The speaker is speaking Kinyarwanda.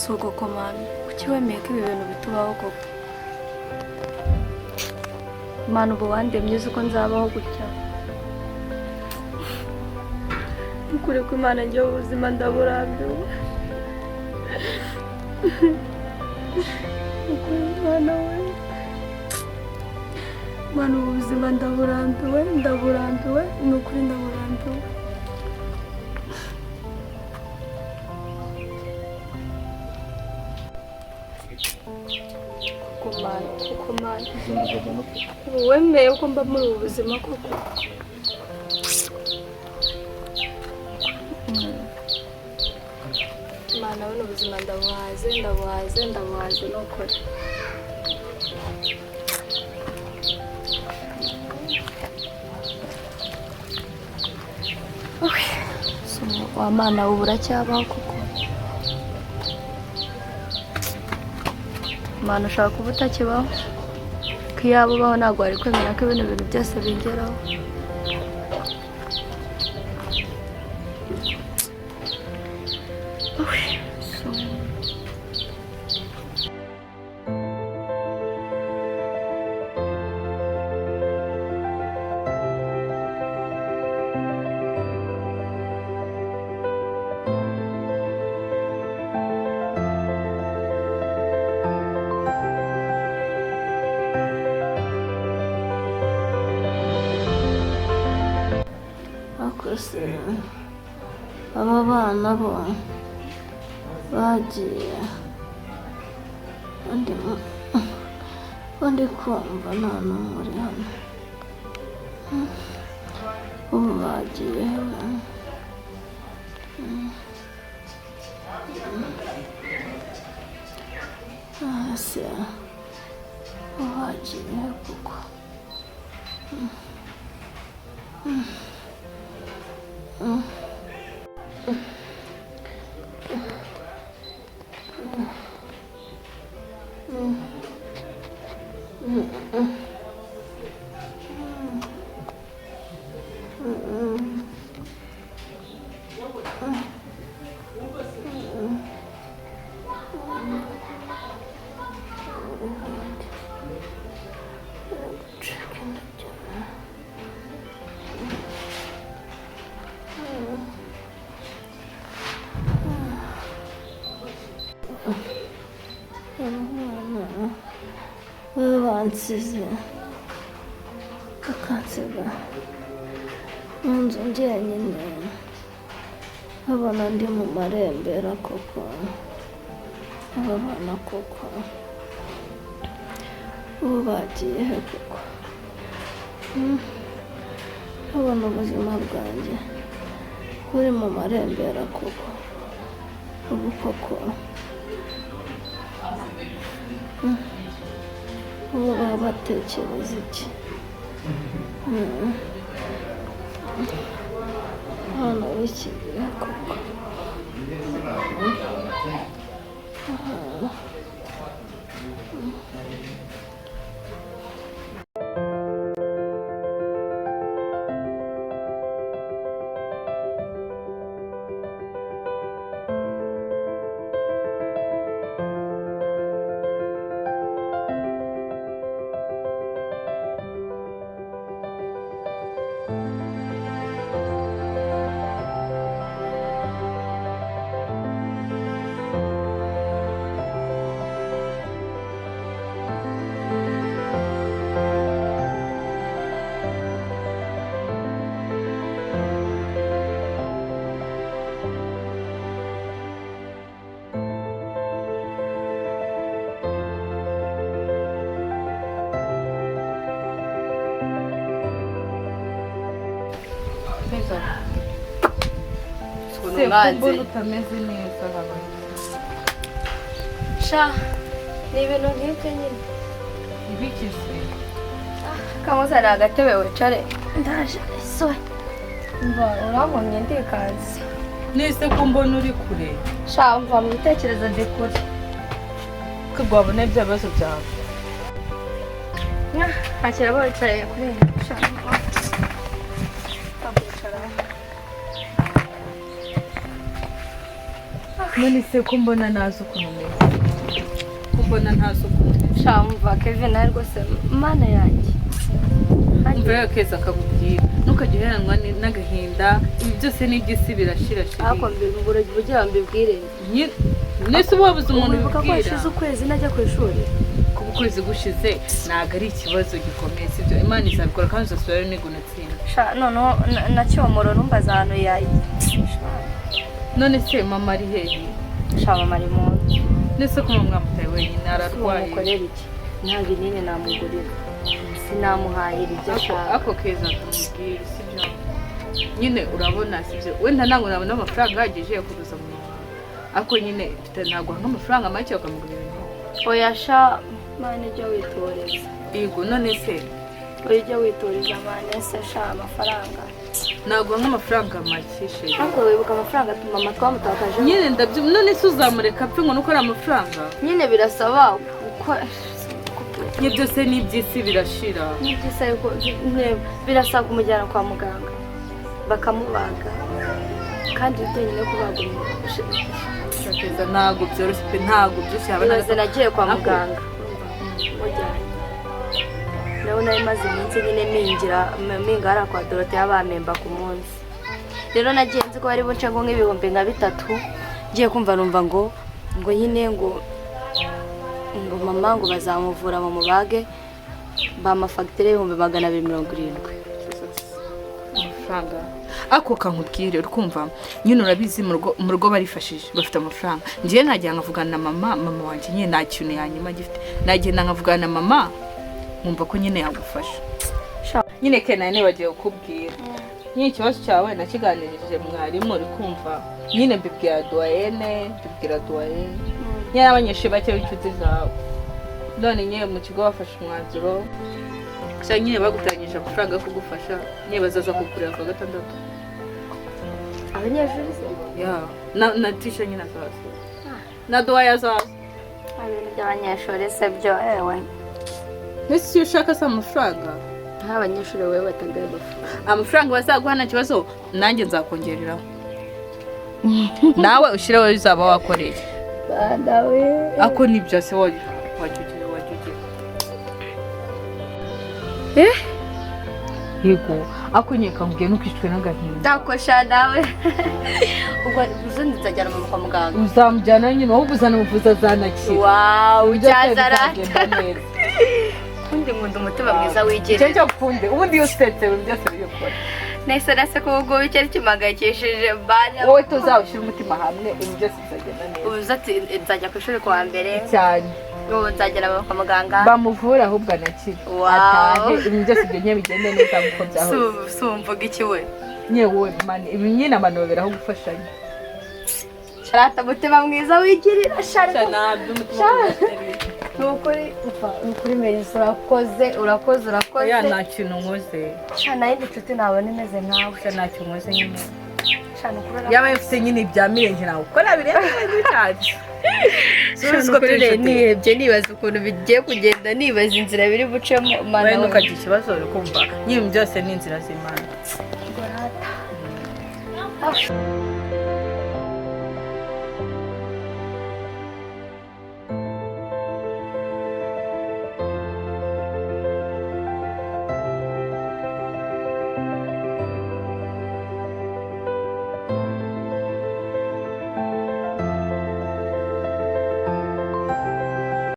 suko komana kuki wemeye ko ibi bintu bitubaho koko Mana ubu wandemye uzi ko nzabaho gutya ukuri ko Imana ngiye ubuzima ndaburambiwe ukuri Mana we Mana ubuzima ndaburambiwe ni ukuri ndaburambiwe Kumana wemeye ko mba muri ubu buzima koko Mana we n'ubuzima ndabuhaze n'ukuri wa Mana ubu uracyabaho koko Mana ushaka kuba utakibaho ko iyaba ubaho ntabwo wari kwemera ko ibintu byose bingeraho aba bana bo bagiye ndi kumva nta n'umwe uri hano ubu bagiye hasi bagiye kuko bansize bakansiga mu nzu njyenyine abana ndi mu marembera koko aba bana koko ubu bagiye he koko abona ubuzima bwanjye buri mu marembera koko ubu koko ubu baba batekereza iki hano w'iki gihe koko mbona utameze neza hano sha ni ibintu nk'ibyo nyine ibikise kamuzana agatebe wicare ndaje isoye mva urabonye ndikazi nese ko mbona uri kure sha mva mu bitekerezo ndi kure ko wabona ibyo bibazo byawe ntakira bicaye kuri sha none se ko mbona nazo ukuntu umeze ko mbona ntazo ukuntu shamva Kevin ari rwose mana yanjye umva keza akakubwira ntukajya uheranwa n'agahinda ibi byose n'iby'isi birashira ariko mbibura ubugira mbibwire nese wabuze umuntu ubibwira ko ubibwira hashize ukwezi najya ku ishuri kuba ukwezi gushize ntabwo ari ikibazo gikomeye sibyo Imana izabikora kandi uzasubirayo nigunatsinda noneho na cyomoro numbaza ahantu yayi none se mama ari hehe mama ari mu nzu nese ko mwamutaye wenyine ararwaye mukorera iki nta binini namugurira sinamuhahira ibyo ashaka ako keza akamubwira sibyo nyine urabona sibyo wenda ntabwo nabona amafaranga ahagije yo kuguza mu muhanda ariko nyine ntabwo nk'amafaranga make ukamugurira ibintu oya sha mane ijya witoreza yego none se oya ijya witoreza mane se sha amafaranga ntabwo nk'amafaranga make she ariko wibuka amafaranga mama twamutakaje nyine ndabyo none se uzamureka apfe ngo nuko ari amafaranga nyine birasaba uko ni byose n'iby'isi birashira n'iby'isi ariko birasaba kumujyana kwa muganga bakamubaga kandi ibijyanye no kubaga keza ntabwo byoroshye pe ntabwo byose yabona nagiye kwa muganga mujyanye nawe nari maze iminsi nyine minga hariya kwa Dorothea bamemba ku munsi rero nagiye nzi ko bari buce ngo nk'ibihumbi nka 3 ngiye kumva numva ngo nyine ngo mama ngo bazamuvura mu mubage bamafagitire y'ibihumbi 270 amafaranga ako kankubwire urukumva nyine urabizi mu rugo barifashije bafite amafaranga ngiye ntajya nkavugana na mama wanjye nyine nta kintu yanyuma gifite nagenda nkavugana na mama nkumva ko nyine yagufasha nyine kena nibagiye kukubwira nyine ikibazo cyawe nakiganirije mwarimu uri kumva nyine mbibwira doyene nyine abanyeshuri bake b'inshuti zawe none nyine mu kigo bafashe umwanzuro gusa nyine bagutangije amafaranga yo kugufasha nyine bazaza kukureba kwa 6 abanyeshuri se ya na tisha nyine azaza na doya azaza ibintu by'abanyeshuri se byo ewe nese ushaka se amafaranga nk'abanyeshuri wowe batagaye amafaranga bazaguha nta kibazo nanjye nzakongereraho nawe ushireho uzaba wakoreye badawe ako ni byose wajugire yego ako nyeka mbwiye nukishwe n'agahinda ndakosha nawe ubwo uzundi nzajyana mama kwa muganga uzamujyana nyine wowe uzana umuvuza zanakira wow cyazara kundi nkunda umutima mwiza wigirira cyo kundi ubundi usetse byose bikora nese ko ubwo bicari kimagayikishije banya wowe tuzawushira umutima hamwe ibyo byose bizagenda neza uzati nzajya ku ishuri kwa mbere cyane ngo nzagera kwa muganga bamuvura ahubwo anakira atahe ibyo byose byo nye bigende neza kuko byaho sumvuga iki we nyewe mani ibi nyine abantu baberaho gufashanya sharata mutima mwiza wigirira shana by'umutima nukuri Melissa urakoze ya nta kintu nkoze shana y'inshuti nawe nimeze nkawe nta kintu nkoze nyine shana ukuri yaba ifite nyine ibya mirenge nawe uko nabireba cyane kuri nihebye nibaza ukuntu bigiye kugenda nibaza inzira biri bucemo mana we nukagira ikibazo uri kumva nyine byose ni inzira z'Imana